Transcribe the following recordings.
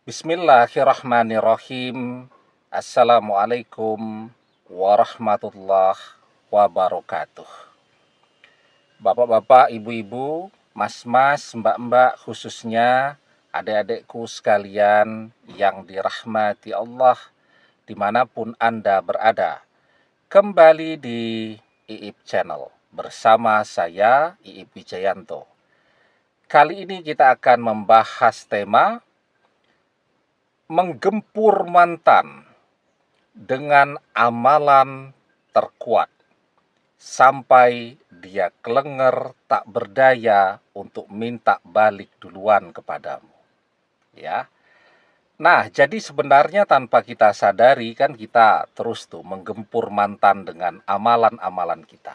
Bismillahirrahmanirrahim. Assalamualaikum warahmatullahi wabarakatuh. Bapak-bapak, ibu-ibu, mas-mas, mbak-mbak, khususnya adik-adikku sekalian yang dirahmati Allah dimanapun Anda berada. Kembali di IIP Channel bersama saya, IIP Wijayanto. Kali ini kita akan membahas tema menggempur mantan dengan amalan terkuat sampai dia kelenger tak berdaya untuk minta balik duluan kepadamu. Ya. Nah, jadi sebenarnya tanpa kita sadari kan kita terus tuh menggempur mantan dengan amalan-amalan kita.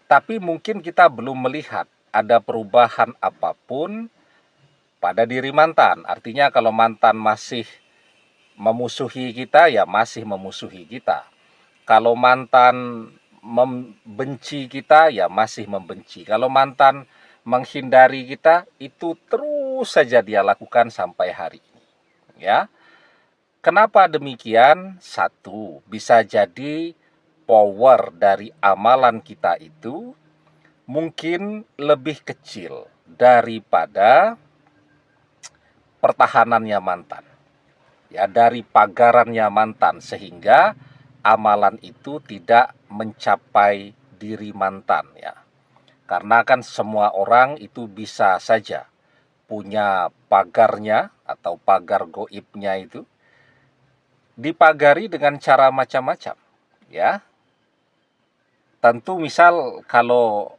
Tapi mungkin kita belum melihat ada perubahan apapun pada diri mantan. Artinya kalau mantan masih memusuhi kita, ya masih memusuhi kita. Kalau mantan membenci kita, ya masih membenci. Kalau mantan menghindari kita, itu terus saja dia lakukan sampai hari ini. Ya. Kenapa demikian? Satu, bisa jadi power dari amalan kita itu mungkin lebih kecil daripada pertahanannya mantan, ya, dari pagarannya mantan, sehingga amalan itu tidak mencapai diri mantan, ya. Karena kan semua orang itu bisa saja punya pagarnya atau pagar goibnya itu dipagari dengan cara macam-macam, ya. Tentu misal kalau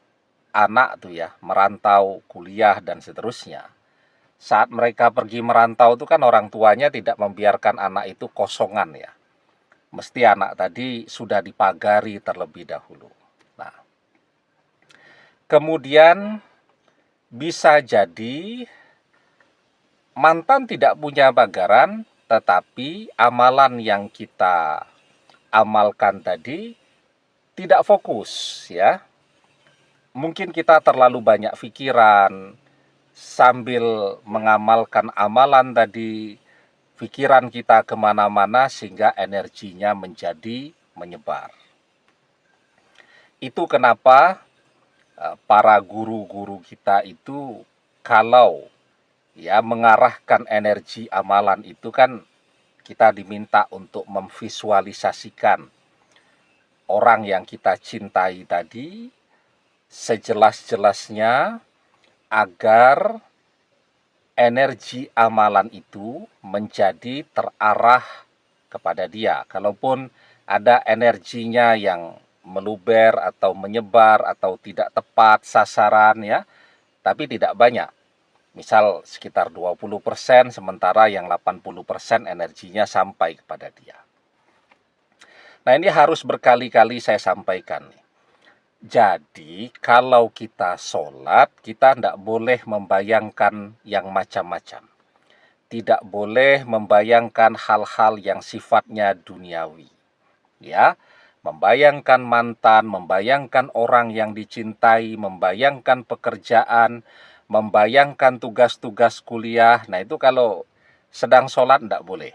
anak tuh ya merantau kuliah dan seterusnya, saat mereka pergi merantau itu kan orang tuanya tidak membiarkan anak itu kosongan, ya. Mesti anak tadi sudah dipagari terlebih dahulu. Nah, kemudian bisa jadi mantan tidak punya pagaran, tetapi amalan yang kita amalkan tadi tidak fokus, ya. Mungkin kita terlalu banyak pikiran, sambil mengamalkan amalan tadi, pikiran kita kemana-mana sehingga energinya menjadi menyebar. Itu kenapa para guru-guru kita itu kalau ya mengarahkan energi amalan itu kan kita diminta untuk memvisualisasikan orang yang kita cintai tadi sejelas-jelasnya agar energi amalan itu menjadi terarah kepada dia. Kalaupun ada energinya yang meluber atau menyebar atau tidak tepat sasaran, ya, tapi tidak banyak. Misal sekitar 20%, sementara yang 80% energinya sampai kepada dia. Nah, ini harus berkali-kali saya sampaikan. Jadi, kalau kita sholat, kita tidak boleh membayangkan yang macam-macam. Tidak boleh membayangkan hal-hal yang sifatnya duniawi. Ya, membayangkan mantan, membayangkan orang yang dicintai, membayangkan pekerjaan, membayangkan tugas-tugas kuliah. Nah, itu kalau sedang sholat tidak boleh.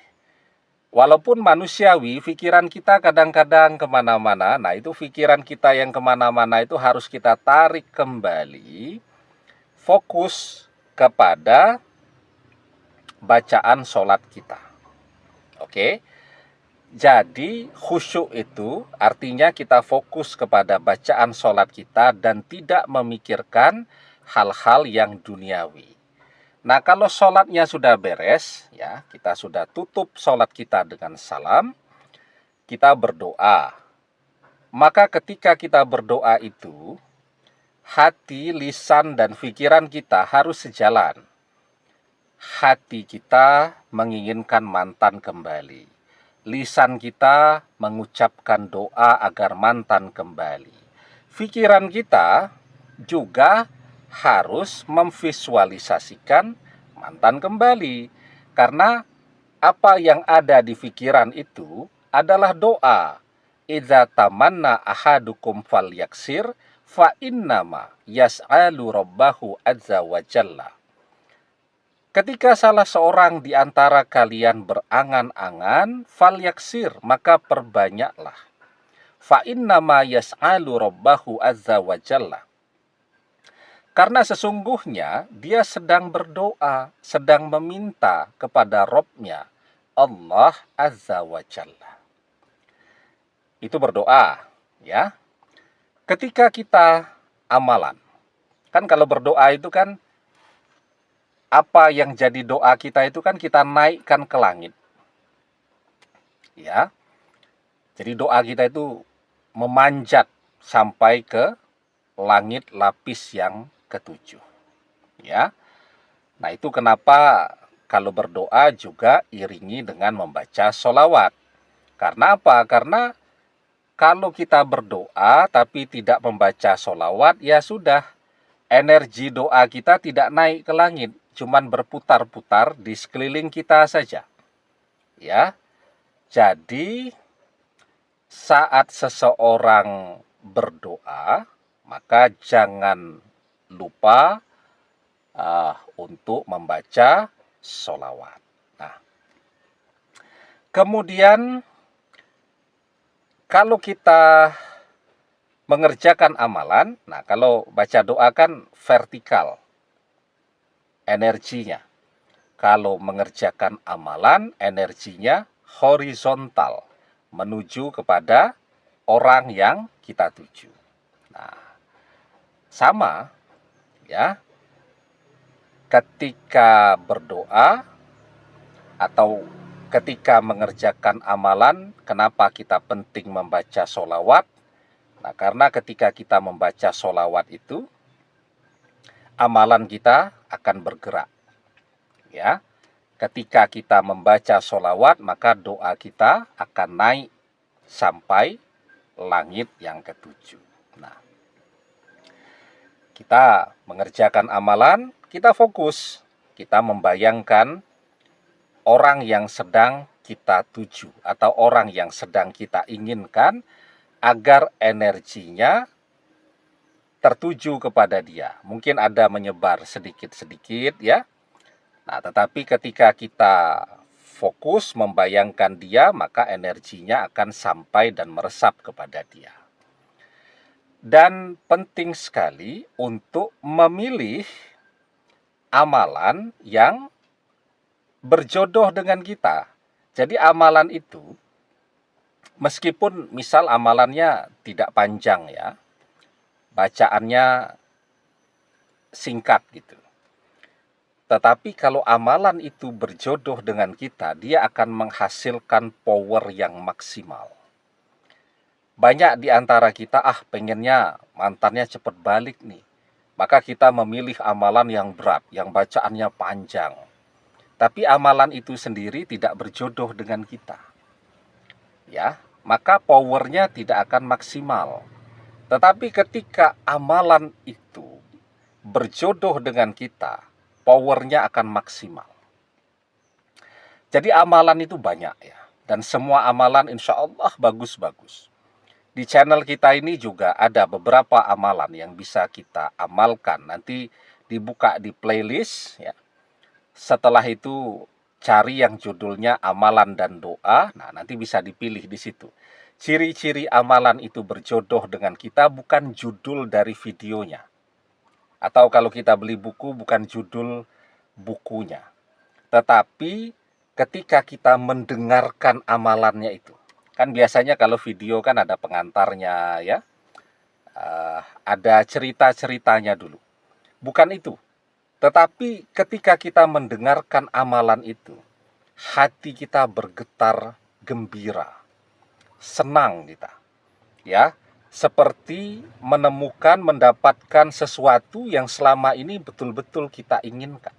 Walaupun manusiawi, pikiran kita kadang-kadang kemana-mana. Nah, itu pikiran kita yang kemana-mana itu harus kita tarik kembali, fokus kepada bacaan sholat kita. Oke? Jadi, khusyuk itu artinya kita fokus kepada bacaan sholat kita dan tidak memikirkan hal-hal yang duniawi. Nah, kalau sholatnya sudah beres, ya, kita sudah tutup sholat kita dengan salam, kita berdoa. Maka ketika kita berdoa itu, hati, lisan, dan pikiran kita harus sejalan. Hati kita menginginkan mantan kembali. Lisan kita mengucapkan doa agar mantan kembali. Pikiran kita juga harus memvisualisasikan mantan kembali. Karena apa yang ada di pikiran itu adalah doa. Idza tamanna ahadukum falyaksir fa innama yas'alu rabbahu azza wa jalla. Ketika salah seorang di antara kalian berangan-angan, falyaksir, maka perbanyaklah. Fa innama yas'alu rabbahu azza wa jalla. Karena sesungguhnya dia sedang berdoa, sedang meminta kepada Robnya, Allah azza wa jalla. Itu berdoa, ya. Ketika kita amalan, kan kalau berdoa itu kan, apa yang jadi doa kita itu kan kita naikkan ke langit, ya. Jadi doa kita itu memanjat sampai ke langit lapis yang ketujuh, ya. Nah, itu kenapa kalau berdoa juga iringi dengan membaca sholawat. Karena apa? Karena kalau kita berdoa tapi tidak membaca sholawat, ya sudah, energi doa kita tidak naik ke langit, cuman berputar-putar di sekeliling kita saja, ya. Jadi saat seseorang berdoa, maka jangan lupa untuk membaca sholawat. Nah, kemudian kalau kita mengerjakan amalan, nah kalau baca doa kan vertikal energinya. Kalau mengerjakan amalan, energinya horizontal, menuju kepada orang yang kita tuju. Nah, sama ya, ketika berdoa atau ketika mengerjakan amalan, kenapa kita penting membaca sholawat? Nah, karena ketika kita membaca sholawat itu, amalan kita akan bergerak. Ya, ketika kita membaca sholawat, maka doa kita akan naik sampai langit yang ketujuh. Nah, kita mengerjakan amalan, kita fokus, kita membayangkan orang yang sedang kita tuju atau orang yang sedang kita inginkan, agar energinya tertuju kepada dia. Mungkin ada menyebar sedikit-sedikit, ya. Nah, tetapi ketika kita fokus membayangkan dia, maka energinya akan sampai dan meresap kepada dia. Dan penting sekali untuk memilih amalan yang berjodoh dengan kita. Jadi amalan itu, meskipun misal amalannya tidak panjang ya, bacaannya singkat gitu, tetapi kalau amalan itu berjodoh dengan kita, dia akan menghasilkan power yang maksimal. Banyak di antara kita, pengennya mantannya cepat balik nih. Maka kita memilih amalan yang berat, yang bacaannya panjang. Tapi amalan itu sendiri tidak berjodoh dengan kita. Ya, maka powernya tidak akan maksimal. Tetapi ketika amalan itu berjodoh dengan kita, powernya akan maksimal. Jadi amalan itu banyak ya, dan semua amalan insya Allah bagus-bagus. Di channel kita ini juga ada beberapa amalan yang bisa kita amalkan. Nanti dibuka di playlist ya. Setelah itu cari yang judulnya amalan dan doa. Nah, nanti bisa dipilih di situ. Ciri-ciri amalan itu berjodoh dengan kita bukan judul dari videonya. Atau kalau kita beli buku, bukan judul bukunya. Tetapi ketika kita mendengarkan amalannya itu, kan biasanya kalau video kan ada pengantarnya ya, ada cerita-ceritanya dulu. Bukan itu. Tetapi ketika kita mendengarkan amalan itu, hati kita bergetar gembira, senang kita. Ya, seperti menemukan, mendapatkan sesuatu yang selama ini betul-betul kita inginkan.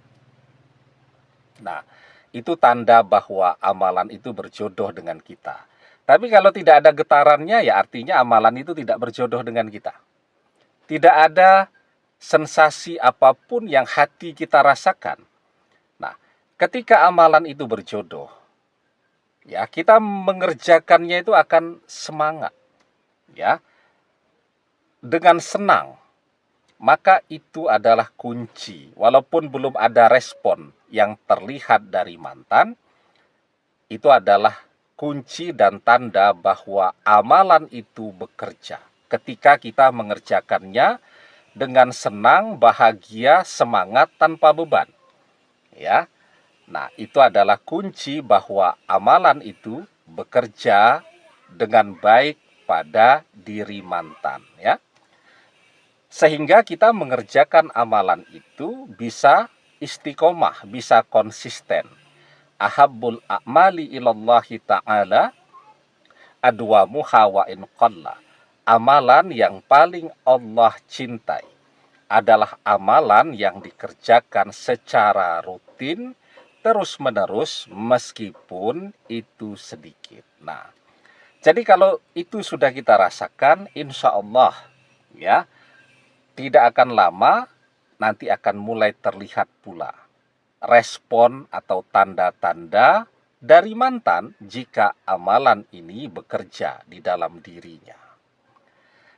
Nah, itu tanda bahwa amalan itu berjodoh dengan kita. Tapi kalau tidak ada getarannya, ya artinya amalan itu tidak berjodoh dengan kita. Tidak ada sensasi apapun yang hati kita rasakan. Nah, ketika amalan itu berjodoh, ya kita mengerjakannya itu akan semangat, ya, dengan senang. maka itu adalah kunci. Walaupun belum ada respon yang terlihat dari mantan, itu adalah kunci dan tanda bahwa amalan itu bekerja. Ketika kita mengerjakannya dengan senang, bahagia, semangat, tanpa beban. Ya. Nah, itu adalah kunci bahwa amalan itu bekerja dengan baik pada diri mantan, ya. Sehingga kita mengerjakan amalan itu bisa istiqomah, bisa konsisten. Ahabbul a'mali ilallahi ta'ala adwamuha wa in qalla. Amalan yang paling Allah cintai adalah amalan yang dikerjakan secara rutin, terus-menerus, meskipun itu sedikit. Nah, jadi kalau itu sudah kita rasakan, insya Allah, ya, tidak akan lama nanti akan mulai terlihat pula respon atau tanda-tanda dari mantan jika amalan ini bekerja di dalam dirinya.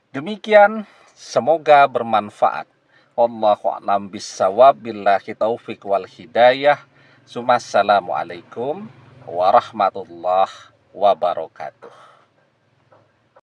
Demikian, semoga bermanfaat. Wallahu a'lam bissawab, billahi taufik wal hidayah. Assalamualaikum warahmatullahi wabarakatuh.